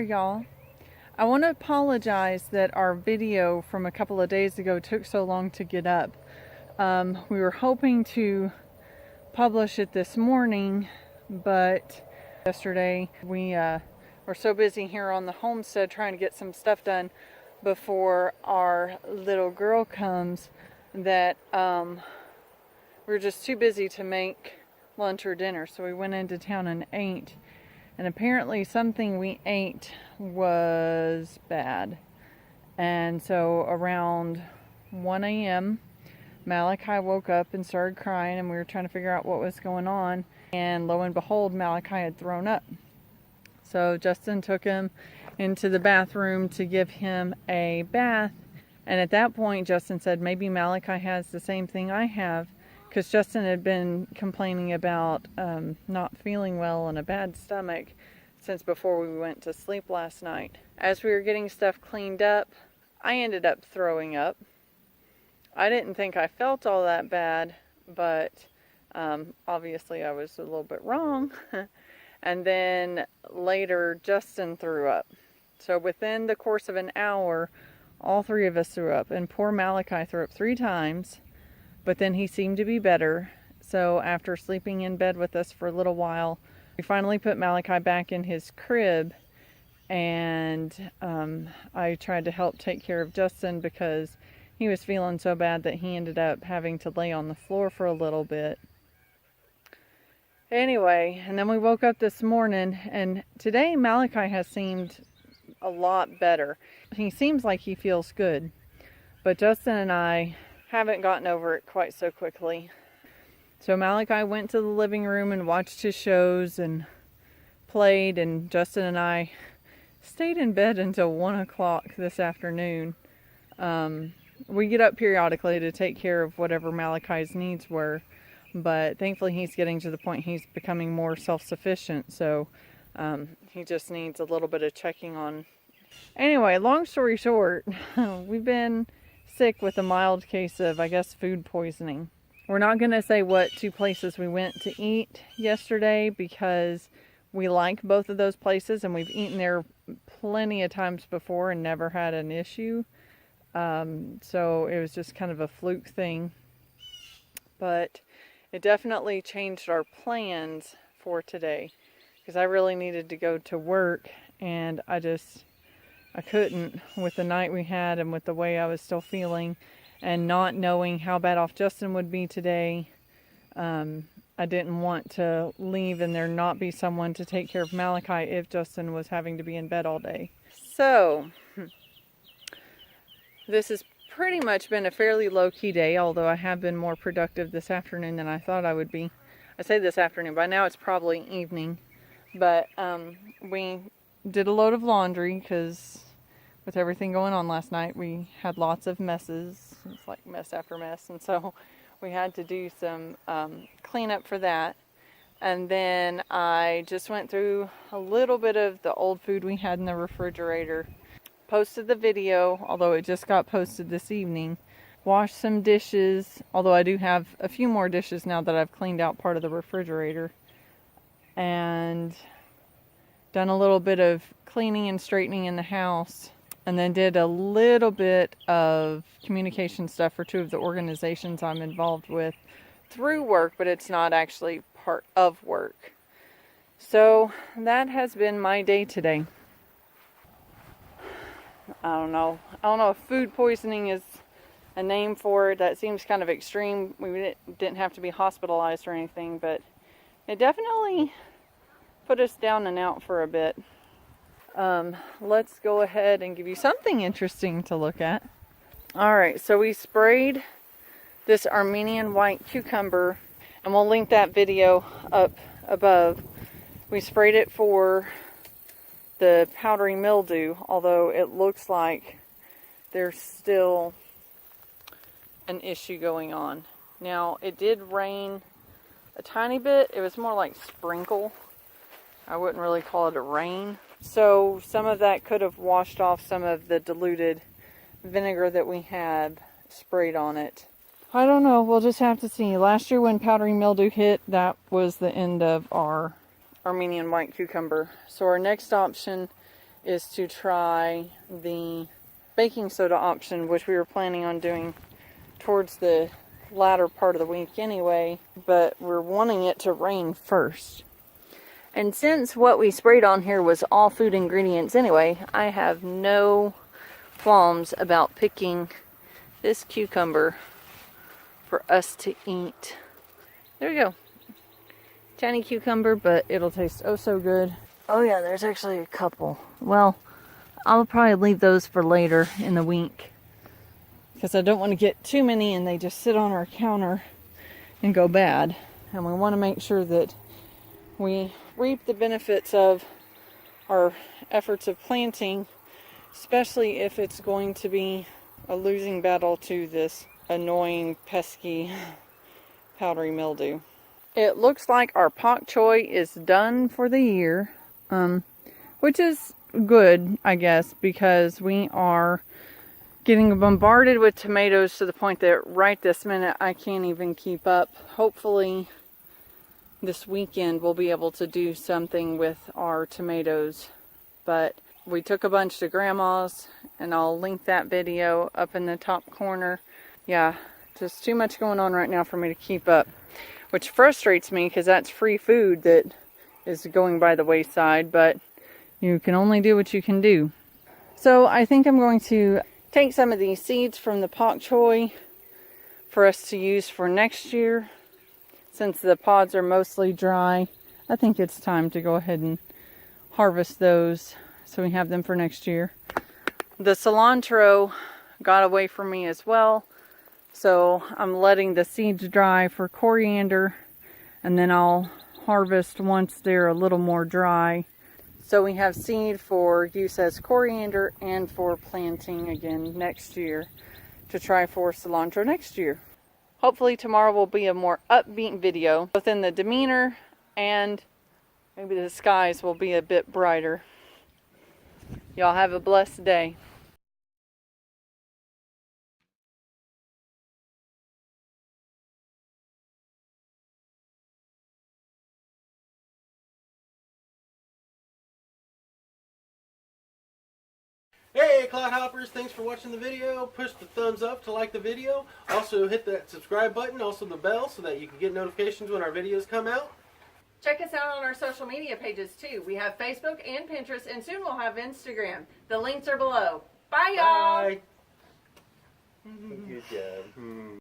there, y'all. I want to apologize that our video from a couple of days ago took so long to get up. We were hoping to publish it this morning, but yesterday we were so busy here on the homestead trying to get some stuff done before our little girl comes that we were just too busy to make lunch or dinner. So we went into town and ate. And apparently something we ate was bad. And so around 1 a.m., Malachi woke up and started crying, and we were trying to figure out what was going on. And lo and behold, Malachi had thrown up. So Justin took him into the bathroom to give him a bath. And at that point, Justin said, maybe Malachi has the same thing I have. Because Justin had been complaining about not feeling well and a bad stomach since before we went to sleep last night. As we were getting stuff cleaned up, I ended up throwing up. I didn't think I felt all that bad, but obviously I was a little bit wrong. And then later, Justin threw up. So within the course of an hour, all three of us threw up. And poor Malachi threw up 3 times. But then he seemed to be better. So after sleeping in bed with us for a little while, we finally put Malachi back in his crib. And I tried to help take care of Justin because he was feeling so bad that he ended up having to lay on the floor for a little bit. Anyway, and then we woke up this morning, and today Malachi has seemed a lot better. He seems like he feels good. But Justin and I haven't gotten over it quite so quickly. So Malachi went to the living room and watched his shows and played, and Justin and I stayed in bed until 1 o'clock this afternoon. We get up periodically to take care of whatever Malachi's needs were, but thankfully he's getting to the point he's becoming more self-sufficient, so he just needs a little bit of checking on. Anyway, long story short, we've been sick with a mild case of, I guess, food poisoning. We're not going to say what 2 places we went to eat yesterday because we like both of those places and we've eaten there plenty of times before and never had an issue. So it was just kind of a fluke thing. But it definitely changed our plans for today because I really needed to go to work, and I couldn't with the night we had and with the way I was still feeling and not knowing how bad off Justin would be today. I didn't want to leave and there not be someone to take care of Malachi if Justin was having to be in bed all day. So, this has pretty much been a fairly low-key day, although I have been more productive this afternoon than I thought I would be. I say this afternoon, by now it's probably evening. But we did a load of laundry because with everything going on last night, we had lots of messes. It's like mess after mess. And so we had to do some cleanup for that. And then I just went through a little bit of the old food we had in the refrigerator. Posted the video, although it just got posted this evening. Washed some dishes, although I do have a few more dishes now that I've cleaned out part of the refrigerator. And done a little bit of cleaning and straightening in the house, and then did a little bit of communication stuff for 2 of the organizations I'm involved with through work, but it's not actually part of work. So that has been my day today. I don't know if food poisoning is a name for it. That seems kind of extreme. We didn't have to be hospitalized or anything, but it definitely put us down and out for a bit. Let's go ahead and give you something interesting to look at. Alright, so we sprayed this Armenian white cucumber, and we'll link that video up above. We sprayed it for the powdery mildew, although it looks like there's still an issue going on. Now, it did rain a tiny bit. It was more like sprinkle. I wouldn't really call it a rain. So some of that could have washed off some of the diluted vinegar that we had sprayed on it. I don't know. We'll just have to see. Last year when powdery mildew hit, that was the end of our Armenian white cucumber. So our next option is to try the baking soda option, which we were planning on doing towards the latter part of the week anyway, but we're wanting it to rain first. And since what we sprayed on here was all food ingredients anyway, I have no qualms about picking this cucumber for us to eat. There you go. Tiny cucumber, but it'll taste oh so good. Oh yeah, there's actually a couple. Well, I'll probably leave those for later in the week, because I don't want to get too many and they just sit on our counter and go bad. And we want to make sure that we reap the benefits of our efforts of planting, especially if it's going to be a losing battle to this annoying, pesky, powdery mildew. It looks like our pak choi is done for the year, which is good, I guess, because we are getting bombarded with tomatoes to the point that right this minute I can't even keep up. Hopefully this weekend we'll be able to do something with our tomatoes, but we took a bunch to Grandma's, and I'll link that video up in the top corner. Yeah, just too much going on right now for me to keep up, which frustrates me because that's free food that is going by the wayside, but you can only do what you can do. So I think I'm going to take some of these seeds from the pak choi for us to use for next year. Since the pods are mostly dry, I think it's time to go ahead and harvest those so we have them for next year. The cilantro got away from me as well, so I'm letting the seeds dry for coriander, and then I'll harvest once they're a little more dry. So we have seed for use as coriander and for planting again next year to try for cilantro next year. Hopefully tomorrow will be a more upbeat video, both in the demeanor and maybe the skies will be a bit brighter. Y'all have a blessed day. Hey Cloud Hoppers, thanks for watching the video. Push the thumbs up to like the video. Also hit that subscribe button, also the bell, so that you can get notifications when our videos come out. Check us out on our social media pages too. We have Facebook and Pinterest, and soon we'll have Instagram. The links are below. Bye y'all! Bye! Good job.